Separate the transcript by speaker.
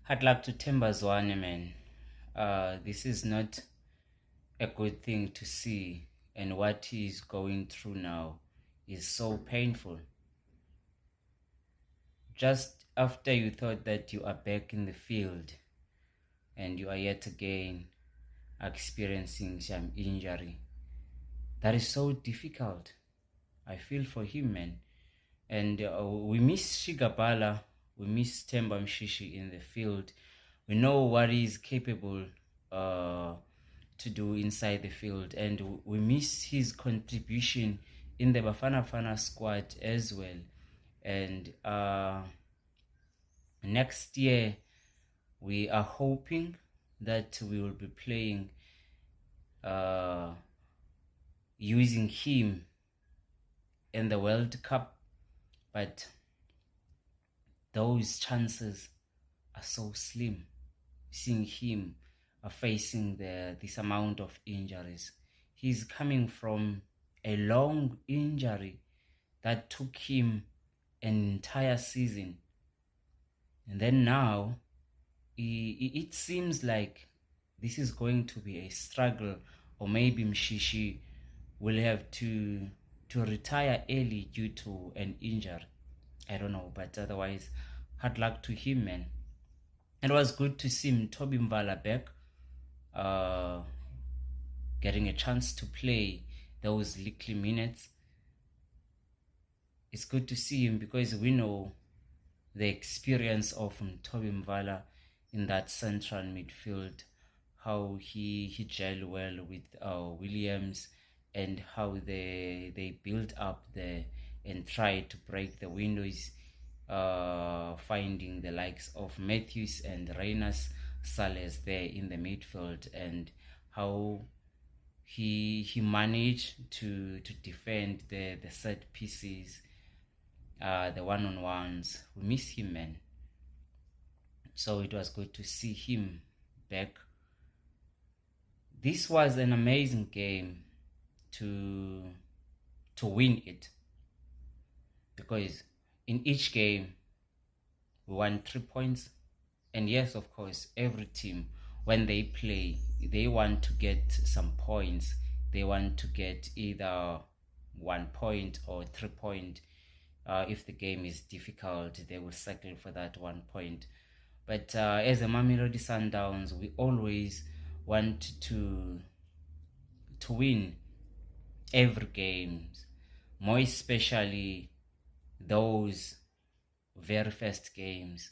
Speaker 1: Hard luck to Themba Zwane, man. This is not a good thing to see, and what he's going through now is so painful. Just after you thought that you are back in the field, and you are yet again experiencing some injury. That is so difficult. I feel for him, man. And we miss Shigabala, we miss Themba Mshishi in the field. We know what he's capable to do inside the field, and we miss his contribution in the Bafana Fana squad as well. And next year we are hoping that we will be playing using him in the World Cup, but those chances are so slim. Seeing him facing this amount of injuries, he's coming from a long injury that took him an entire season, and then now it seems like this is going to be a struggle, or maybe Mshishi will have to retire early due to an injury. I don't know, but otherwise, hard luck to him, man. It was good to see Mvala back, getting a chance to play those little minutes. It's good to see him because we know the experience of Mvala in that central midfield, how he gelled well with Williams, and how they built up there and tried to break the windows, finding the likes of Matthews and Reynas Sales there in the midfield, and how he managed to defend the set pieces, the one-on-ones. We miss him, man. So it was good to see him back. This was an amazing game to win it, because in each game we won 3 points. And yes, of course, every team, when they play, they want to get some points. They want to get either 1 point or 3 points. If the game is difficult, they will settle for that 1 point. But as a Mamelodi Sundowns, we always want to win every game, more especially those very first games.